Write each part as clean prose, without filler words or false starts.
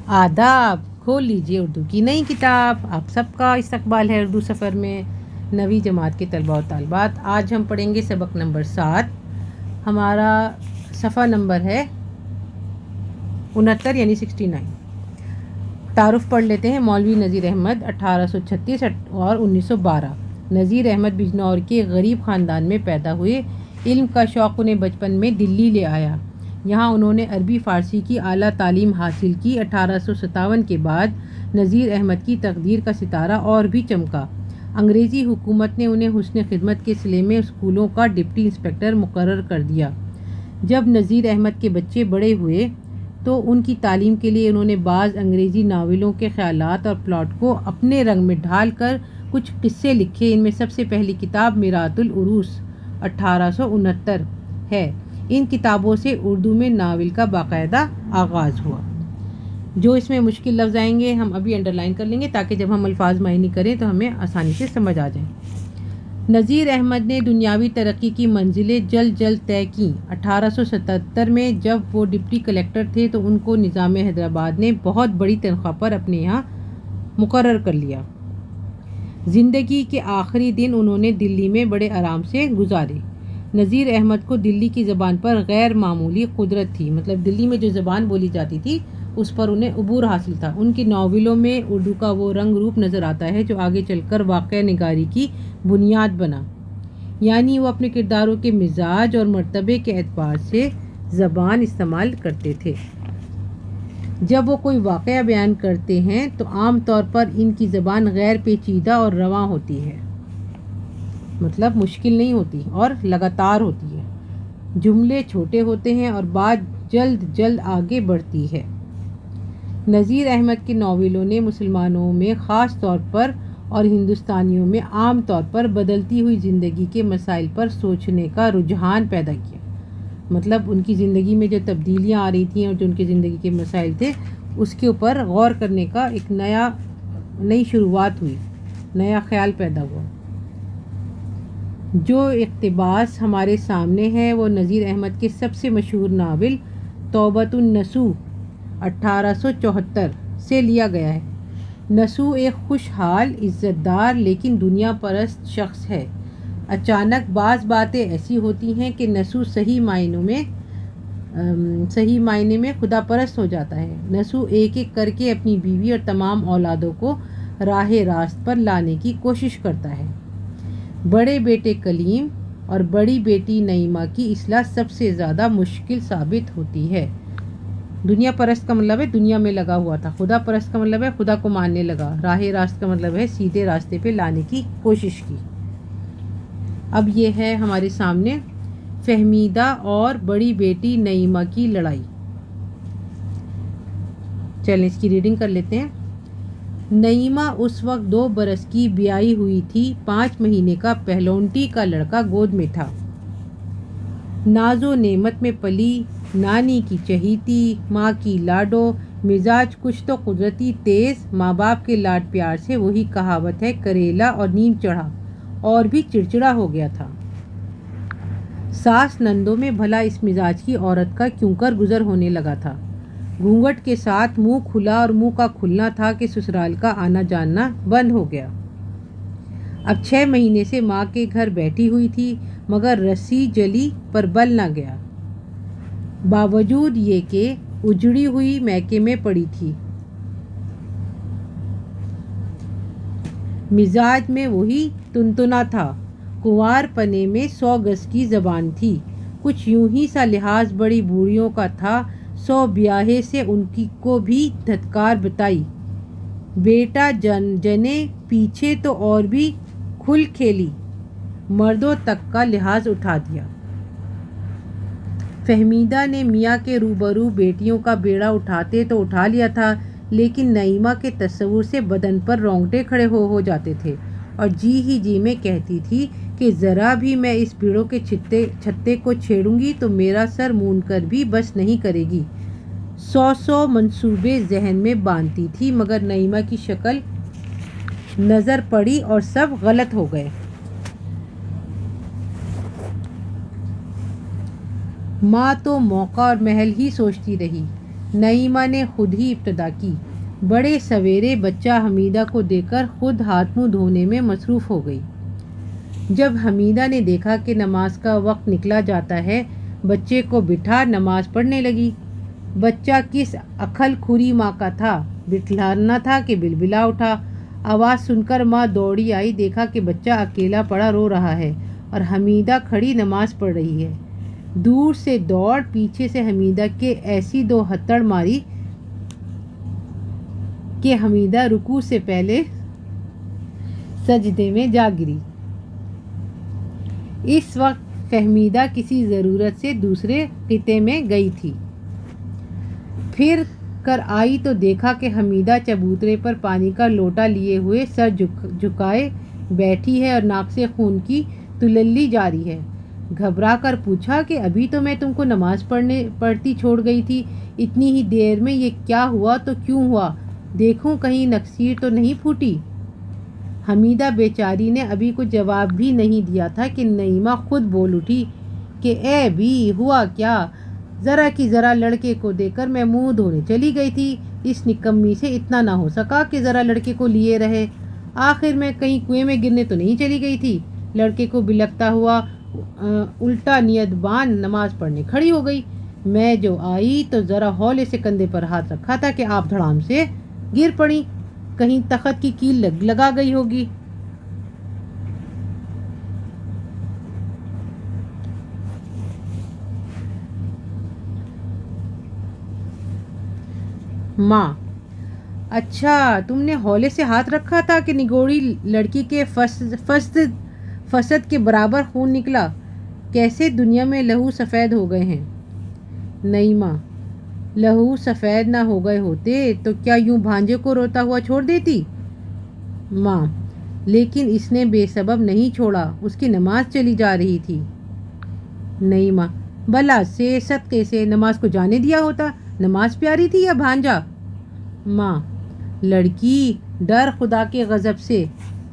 آداب، کھول لیجیے اردو کی نئی کتاب۔ آپ سب کا استقبال ہے اردو سفر میں۔ 9ویں جماعت کے طلباء و طالبات، آج ہم پڑھیں گے سبق نمبر 7۔ ہمارا صفحہ نمبر ہے 69 یعنی 69۔ تعارف پڑھ لیتے ہیں۔ مولوی نذیر احمد 1836 اور 1912۔ نذیر احمد بجنور کے غریب خاندان میں پیدا ہوئے۔ علم کا شوق انہیں بچپن میں دلی لے آیا۔ یہاں انہوں نے عربی فارسی کی اعلیٰ تعلیم حاصل کی۔ 1857 کے بعد نذیر احمد کی تقدیر کا ستارہ اور بھی چمکا۔ انگریزی حکومت نے انہیں حسن خدمت کے صلے میں اسکولوں کا ڈپٹی انسپکٹر مقرر کر دیا۔ جب نذیر احمد کے بچے بڑے ہوئے تو ان کی تعلیم کے لیے انہوں نے بعض انگریزی ناولوں کے خیالات اور پلاٹ کو اپنے رنگ میں ڈھال کر کچھ قصے لکھے۔ ان میں سب سے پہلی کتاب میرات العروس 1869 ہے۔ ان کتابوں سے اردو میں ناول کا باقاعدہ آغاز ہوا۔ جو اس میں مشکل لفظ آئیں گے ہم ابھی انڈر لائن کر لیں گے تاکہ جب ہم الفاظ معنی کریں تو ہمیں آسانی سے سمجھ آ جائیں۔ نذیر احمد نے دنیاوی ترقی کی منزلیں جلد جلد طے کیں۔ 1877 میں جب وہ ڈپٹی کلکٹر تھے تو ان کو نظام حیدرآباد نے بہت بڑی تنخواہ پر اپنے یہاں مقرر کر لیا۔ زندگی کے آخری دن انہوں نے دلی میں بڑے آرام سے گزارے۔ نذیر احمد کو دلی کی زبان پر غیر معمولی قدرت تھی، مطلب دلی میں جو زبان بولی جاتی تھی اس پر انہیں عبور حاصل تھا۔ ان کی ناولوں میں اردو کا وہ رنگ روپ نظر آتا ہے جو آگے چل کر واقعہ نگاری کی بنیاد بنا، یعنی وہ اپنے کرداروں کے مزاج اور مرتبے کے اعتبار سے زبان استعمال کرتے تھے۔ جب وہ کوئی واقعہ بیان کرتے ہیں تو عام طور پر ان کی زبان غیر پیچیدہ اور رواں ہوتی ہے، مطلب مشکل نہیں ہوتی اور لگاتار ہوتی ہے۔ جملے چھوٹے ہوتے ہیں اور بات جلد جلد آگے بڑھتی ہے۔ نذیر احمد کے ناولوں نے مسلمانوں میں خاص طور پر اور ہندوستانیوں میں عام طور پر بدلتی ہوئی زندگی کے مسائل پر سوچنے کا رجحان پیدا کیا۔ مطلب ان کی زندگی میں جو تبدیلیاں آ رہی تھیں اور جو ان کی زندگی کے مسائل تھے اس کے اوپر غور کرنے کا ایک نئی شروعات ہوئی، نیا خیال پیدا ہوا۔ جو اقتباس ہمارے سامنے ہے وہ نذیر احمد کے سب سے مشہور ناول توبۃ النصوح 1874 سے لیا گیا ہے۔ نصوح ایک خوشحال، عزت دار لیکن دنیا پرست شخص ہے۔ اچانک بعض باتیں ایسی ہوتی ہیں کہ نصوح صحیح معنی میں خدا پرست ہو جاتا ہے۔ نصوح ایک ایک کر کے اپنی بیوی اور تمام اولادوں کو راہ راست پر لانے کی کوشش کرتا ہے۔ بڑے بیٹے کلیم اور بڑی بیٹی نعیمہ کی اصلاح سب سے زیادہ مشکل ثابت ہوتی ہے۔ دنیا پرست کا مطلب ہے دنیا میں لگا ہوا تھا، خدا پرست کا مطلب ہے خدا کو ماننے لگا، راہ راست کا مطلب ہے سیدھے راستے پہ لانے کی کوشش کی۔ اب یہ ہے ہمارے سامنے فہمیدہ اور بڑی بیٹی نعیمہ کی لڑائی۔ چلیں اس کی ریڈنگ کر لیتے ہیں۔ نعیمہ اس وقت 2 برس کی بیائی ہوئی تھی۔ 5 مہینے کا پہلونٹی کا لڑکا گود میں تھا۔ ناز و نعمت میں پلی، نانی کی چہیتی، ماں کی لاڈو، مزاج کچھ تو قدرتی تیز، ماں باپ کے لاڈ پیار سے وہی کہاوت ہے کریلا اور نیم چڑھا، اور بھی چڑچڑا ہو گیا تھا۔ ساس نندوں میں بھلا اس مزاج کی عورت کا کیوں کر گزر ہونے لگا تھا۔ گھونگھٹ کے ساتھ منہ کھلا اور منہ کا کھلنا تھا کہ سسرال کا آنا جانا بند ہو گیا۔ اب 6 مہینے سے ماں کے گھر بیٹھی ہوئی تھی مگر رسی جلی پر بل نہ گیا، باوجود یہ کہ اجڑی ہوئی میکے میں پڑی تھی۔ مزاج میں وہی تنتنا تھا، کنوار پنے میں 100 گز کی زبان تھی، کچھ یوں ہی سا لحاظ بڑی بوڑھیوں کا تھا، 100 بیاہے سے ان کی کو بھی دھتکار بتائی، بیٹا جنے پیچھے تو اور بھی کھل کھیلی، مردوں تک کا لحاظ اٹھا دیا۔ فہمیدہ نے میاں کے روبرو بیٹیوں کا بیڑا اٹھاتے تو اٹھا لیا تھا، لیکن نعیمہ کے تصور سے بدن پر رونگٹے کھڑے ہو جاتے تھے اور جی ہی جی میں کہتی تھی کہ ذرا بھی میں اس بیڑوں کے چھتے کو چھیڑوں گی تو میرا سر مونڈ کر بھی بس نہیں کرے گی۔ 100 منصوبے ذہن میں باندھتی تھی مگر نعیمہ کی شکل نظر پڑی اور سب غلط ہو گئے۔ ماں تو موقع اور محل ہی سوچتی رہی۔ نعیمہ نے خود ہی ابتدا کی۔ بڑے سویرے بچہ حمیدہ کو دیکھ کر خود ہاتھ منہ دھونے میں مصروف ہو گئی۔ جب حمیدہ نے دیکھا کہ نماز کا وقت نکلا جاتا ہے، بچے کو بٹھا نماز پڑھنے لگی۔ بچہ کس عقل خوری ماں کا تھا، بٹھلانا تھا کہ بلبلا اٹھا۔ آواز سن کر ماں دوڑی آئی، دیکھا کہ بچہ اکیلا پڑا رو رہا ہے اور حمیدہ کھڑی نماز پڑھ رہی ہے۔ دور سے دوڑ پیچھے سے حمیدہ کے ایسی دو ہتھڑ ماری کہ حمیدہ رکوع سے پہلے سجدے میں جا گری۔ اس وقت فہمیدہ کسی ضرورت سے دوسرے خطے میں گئی تھی۔ پھر کر آئی تو دیکھا کہ حمیدہ چبوترے پر پانی کا لوٹا لیے ہوئے سر جھکائے بیٹھی ہے اور ناک سے خون کی تللی جاری ہے۔ گھبرا کر پوچھا کہ ابھی تو میں تم کو نماز پڑھتی چھوڑ گئی تھی، اتنی ہی دیر میں یہ کیا ہوا تو کیوں ہوا؟ دیکھوں کہیں نکسیر تو نہیں پھوٹی؟ حمیدہ بیچاری نے ابھی کچھ جواب بھی نہیں دیا تھا کہ نعیمہ خود بول اٹھی کہ اے بھی ہوا کیا؟ ذرا کی ذرا لڑکے کو دیکھ کر میں منہ دھونے چلی گئی تھی، اس نکمی سے اتنا نہ ہو سکا کہ ذرا لڑکے کو لیے رہے۔ آخر میں کہیں کنویں میں گرنے تو نہیں چلی گئی تھی؟ لڑکے کو بلکتا ہوا الٹا نیت باندھ نماز پڑھنے کھڑی ہو گئی۔ میں جو آئی تو ذرا ہولے سے کندھے پر ہاتھ رکھا تھا کہ آپ دھڑام سے گر پڑی، کہیں تخت کی کیل لگا گئی ہوگی۔ ماں: اچھا، تم نے ہولے سے ہاتھ رکھا تھا کہ نگوڑی لڑکی کے فسد کے برابر خون نکلا؟ کیسے دنیا میں لہو سفید ہو گئے ہیں؟ نعیمہ: لہو سفید نہ ہو گئے ہوتے تو کیا یوں بھانجے کو روتا ہوا چھوڑ دیتی؟ ماں: لیکن اس نے بے سبب نہیں چھوڑا، اس کی نماز چلی جا رہی تھی۔ نعیمہ: بھلا سے صدقے سے نماز کو جانے دیا ہوتا، نماز پیاری تھی یا بھانجا؟ ماں: لڑکی، ڈر خدا کے غضب سے،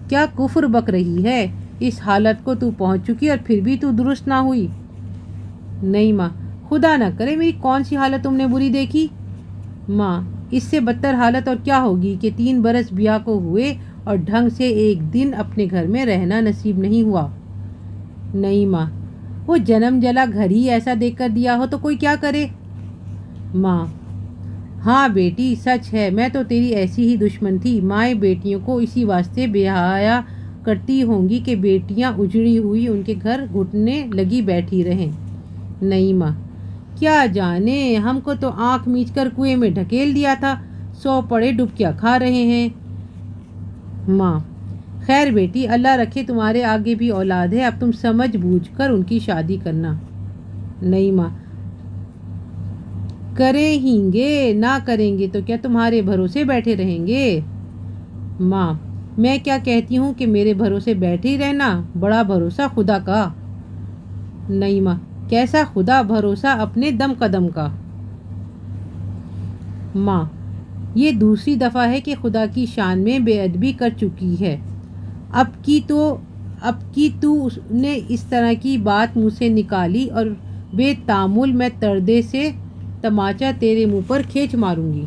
کیا کفر بک رہی ہے؟ اس حالت کو تو پہنچ چکی اور پھر بھی تو درست نہ ہوئی۔ نعیمہ: خدا نہ کرے میری کون سی حالت تم نے بری دیکھی؟ ماں: اس سے بدتر حالت اور کیا ہوگی کہ 3 برس بیاہ کو ہوئے اور ڈھنگ سے ایک دن اپنے گھر میں رہنا نصیب نہیں ہوا۔ نعیمہ: وہ جنم جلا گھر ہی ایسا دیکھ کر دیا ہو تو کوئی کیا کرے؟ ماں: ہاں بیٹی، سچ ہے، میں تو تیری ایسی ہی دشمن تھی۔ مائیں بیٹیوں کو اسی واسطے بیاہیا کرتی ہوں گی کہ بیٹیاں اجڑی ہوئی ان کے گھر گھٹنے لگی بیٹھی رہیں۔ نعیمہ: کیا جانے، ہم کو تو آنکھ میچ کر کنویں میں ڈھکیل دیا تھا، 100 پڑے ڈبکیاں کھا رہے ہیں۔ ماں: خیر بیٹی، اللہ رکھے تمہارے آگے بھی اولاد ہے، اب تم سمجھ بوجھ کر ان کی شادی کرنا۔ نعیمہ: کریں گے، نہ کریں گے تو کیا تمہارے بھروسے بیٹھے رہیں گے؟ ماں: میں کیا کہتی ہوں کہ میرے بھروسے بیٹھے ہی رہنا، بڑا بھروسہ خدا کا۔ نعیمہ: کیسا خدا؟ بھروسہ اپنے دم قدم کا۔ ماں: یہ دوسری دفعہ ہے کہ خدا کی شان میں بے ادبی کر چکی ہے، اب کی تو نے اس طرح کی بات منہ سے نکالی اور بے تامل میں تردے سے تماچا تیرے منہ پر کھینچ ماروں گی۔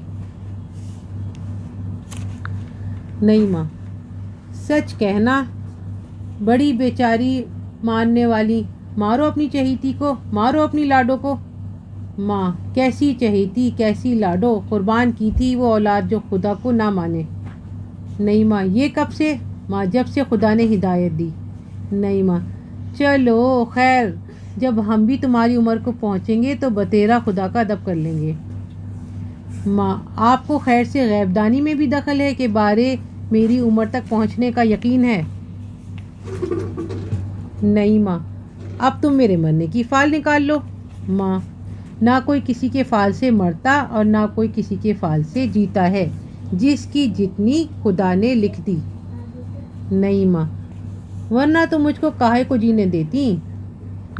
نعیمہ: سچ کہنا، بڑی بیچاری مارنے والی، مارو اپنی چہیتی کو، مارو اپنی لاڈو کو۔ ماں: کیسی چہیتی، کیسی لاڈو، قربان کی تھی وہ اولاد جو خدا کو نہ مانے۔ نعیمہ: یہ کب سے؟ ماں: جب سے خدا نے ہدایت دی۔ نعیمہ: چلو خیر، جب ہم بھی تمہاری عمر کو پہنچیں گے تو بتیرا خدا کا ادب کر لیں گے۔ ماں: آپ کو خیر سے غیب دانی میں بھی دخل ہے کہ بارے میری عمر تک پہنچنے کا یقین ہے؟ نعیمہ: اب تم میرے مرنے کی فال نکال لو۔ ماں: نہ کوئی کسی کے فال سے مرتا اور نہ کوئی کسی کے فال سے جیتا ہے، جس کی جتنی خدا نے لکھ دی۔ نعیمہ: ورنہ تم مجھ کو کاہے کو جینے دیتی؟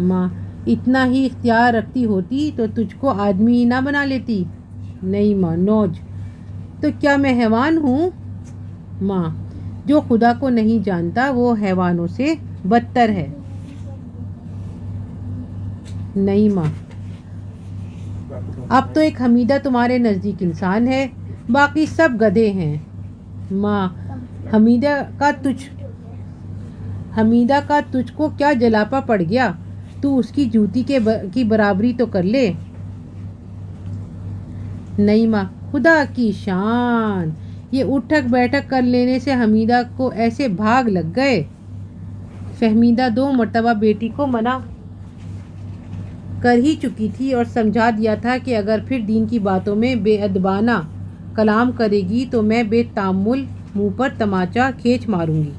ماں: اتنا ہی اختیار رکھتی ہوتی تو تجھ کو آدمی ہی نہ بنا لیتی۔ نعیمہ نوج: تو کیا میں حیوان ہوں؟ ماں: جو خدا کو نہیں جانتا وہ حیوانوں سے بدتر ہے۔ نعیمہ: اب تو ایک حمیدہ تمہارے نزدیک انسان ہے، باقی سب گدھے ہیں۔ ماں، حمیدہ کا تجھ کو کیا جلاپا پڑ گیا؟ تو اس کی جوتی کی برابری تو کر لے۔ نعیمہ، خدا کی شان، یہ اٹھک بیٹھک کر لینے سے حمیدہ کو ایسے بھاگ لگ گئے۔ فہمیدہ 2 مرتبہ بیٹی کو منع کر ہی چکی تھی اور سمجھا دیا تھا کہ اگر پھر دین کی باتوں میں بے ادبانہ کلام کرے گی تو میں بے تامل منہ پر تماچا کھینچ ماروں گی۔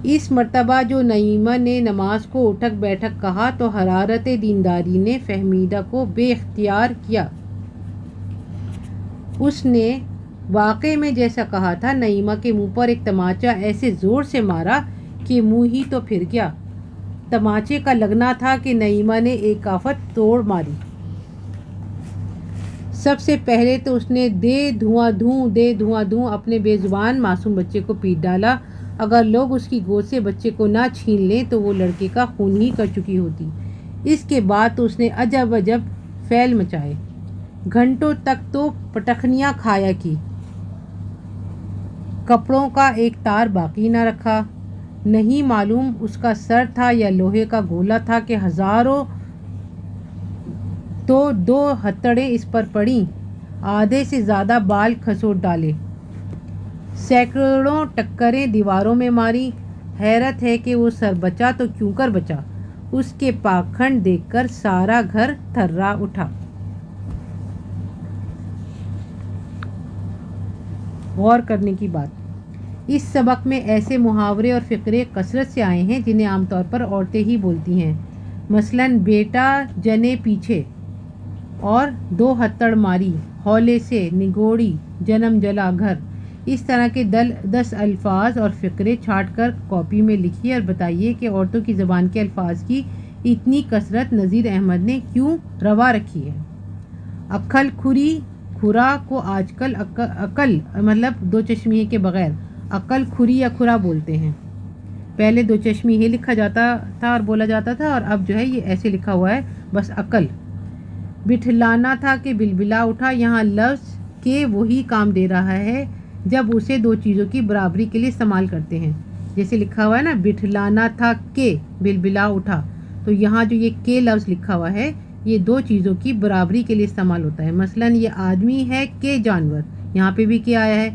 اس مرتبہ جو نعیمہ نے نماز کو اٹھک بیٹھک کہا تو حرارت دینداری نے فہمیدہ کو بے اختیار کیا۔ اس نے واقعے میں جیسا کہا تھا، نعیمہ کے منہ پر ایک تماچا ایسے زور سے مارا کہ منہ ہی تو پھر گیا۔ تماچے کا لگنا تھا کہ نعیمہ نے ایک آفت توڑ ماری۔ سب سے پہلے تو اس نے دے دھواں دھوں اپنے بے زبان معصوم بچے کو پیٹ ڈالا۔ اگر لوگ اس کی گود سے بچے کو نہ چھین لیں تو وہ لڑکے کا خون ہی کر چکی ہوتی۔ اس کے بعد تو اس نے عجب فعل مچائے، گھنٹوں تک تو پٹخنیاں کھایا کی، کپڑوں کا ایک تار باقی نہ رکھا۔ نہیں معلوم اس کا سر تھا یا لوہے کا گولا تھا کہ ہزاروں تو 2 ہتھڑیں اس پر پڑیں، آدھے سے زیادہ بال کھسوٹ ڈالے، سینکڑوں ٹکریں دیواروں میں ماری۔ حیرت ہے کہ وہ سر بچا تو کیوں کر بچا؟ اس کے پاکھنڈ دیکھ کر سارا گھر تھرا اٹھا۔ غور کرنے کی بات، اس سبق میں ایسے محاورے اور فقرے کثرت سے آئے ہیں جنہیں عام طور پر عورتیں ہی بولتی ہیں۔ مثلاً بیٹا جنے پیچھے اور 2 ہتھڑ ماری، ہولے سے نگوڑی، جنم جلا گھر۔ اس طرح کے 10 الفاظ اور فقرے چھانٹ کر کاپی میں لکھیے اور بتائیے کہ عورتوں کی زبان کے الفاظ کی اتنی کثرت نذیر احمد نے کیوں روا رکھی ہے۔ عقل کھرا کو آج کل عقل مطلب 2 چشمیے کے بغیر عقل کھری یا کھرا بولتے ہیں۔ پہلے 2 چشمی ہی لکھا جاتا تھا اور بولا جاتا تھا، اور اب جو ہے یہ ایسے لکھا ہوا ہے بس عقل۔ بٹھلانا تھا کہ بلبلا اٹھا، یہاں لفظ کے وہی کام دے رہا ہے جب اسے 2 چیزوں کی برابری کے لیے استعمال کرتے ہیں۔ جیسے لکھا ہوا ہے نا، بٹھلانا تھا کہ بلبلا اٹھا، تو یہاں جو یہ کے لفظ لکھا ہوا ہے یہ 2 چیزوں کی برابری کے لیے استعمال ہوتا ہے۔ مثلاً یہ آدمی ہے کہ جانور، یہاں پہ بھی کیا آیا ہے۔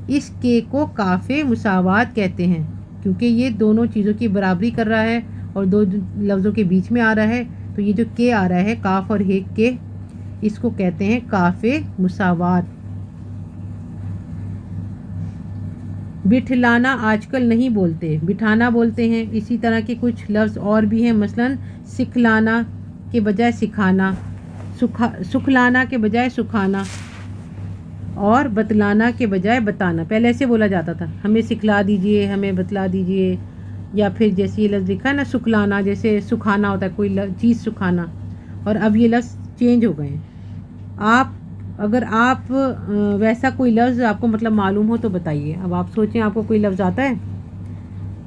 اس کے کو کاف مساوات کہتے ہیں کیونکہ یہ دونوں چیزوں کی برابری کر رہا ہے اور 2 لفظوں کے بیچ میں آ رہا ہے، تو یہ جو کے آ رہا ہے کاف اور ہے کے، اس کو کہتے ہیں کاف مساوات۔ بٹھلانا آج کل نہیں بولتے، بٹھانا بولتے ہیں۔ اسی طرح کے کچھ لفظ اور بھی ہیں، مثلاً سکھلانا کے بجائے سکھانا، سکھلانا کے بجائے سکھانا، اور بتلانا کے بجائے بتانا۔ پہلے ایسے بولا جاتا تھا، ہمیں سکھلا دیجئے، ہمیں بتلا دیجئے، یا پھر جیسے یہ لفظ لکھا ہے نا سکھلانا، جیسے سکھانا ہوتا ہے کوئی چیز سکھانا، اور اب یہ لفظ چینج ہو گئے ہیں۔ اگر آپ ویسا کوئی لفظ آپ کو مطلب معلوم ہو تو بتائیے۔ اب آپ سوچیں آپ کو کوئی لفظ آتا ہے؟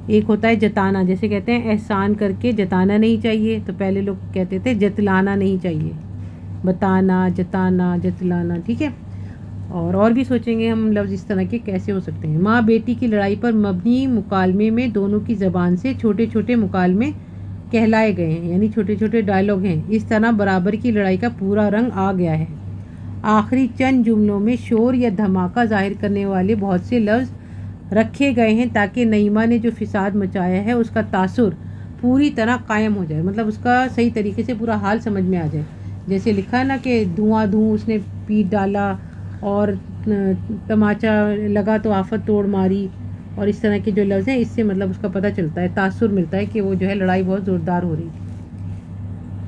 ایک ہوتا ہے جتانا، جیسے کہتے ہیں احسان کر کے جتانا نہیں چاہیے، تو پہلے لوگ کہتے تھے جتلانا نہیں چاہیے، بتانا، جتانا، جتلانا، ٹھیک ہے۔ اور بھی سوچیں گے ہم لفظ اس طرح کے کیسے ہو سکتے ہیں۔ ماں بیٹی کی لڑائی پر مبنی مکالمے میں دونوں کی زبان سے چھوٹے چھوٹے مکالمے کہلائے گئے ہیں، یعنی چھوٹے چھوٹے ڈائلاگ ہیں۔ اس طرح برابر کی لڑائی کا پورا رنگ آ گیا ہے۔ آخری چند جملوں میں شور یا دھماکہ ظاہر کرنے والے بہت سے لفظ رکھے گئے ہیں تاکہ نعیمہ نے جو فساد مچایا ہے اس کا تاثر پوری طرح قائم ہو جائے، مطلب اس کا صحیح طریقے سے پورا حال سمجھ میں آ جائے۔ جیسے لکھا ہے نا کہ دھواں اس نے پیٹ ڈالا اور تماچا لگا تو آفت توڑ ماری، اور اس طرح کے جو لفظ ہیں اس سے مطلب اس کا پتہ چلتا ہے، تاثر ملتا ہے کہ وہ جو ہے لڑائی بہت زوردار ہو رہی ہے۔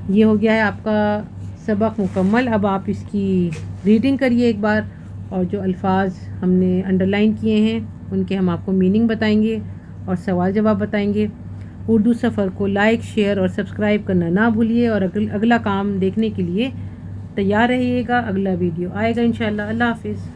یہ ہو گیا ہے آپ کا سبق مکمل۔ اب آپ اس کی ریڈنگ کریے ایک بار، اور جو الفاظ ہم نے انڈر لائن کیے ہیں ان کے ہم آپ کو میننگ بتائیں گے اور سوال جواب بتائیں گے۔ اردو سفر کو لائک، شیئر اور سبسکرائب کرنا نہ بھولیے، اور اگلا کام دیکھنے کے لیے تیار رہیے گا۔ اگلا ویڈیو آئے گا انشاءاللہ۔ اللہ حافظ۔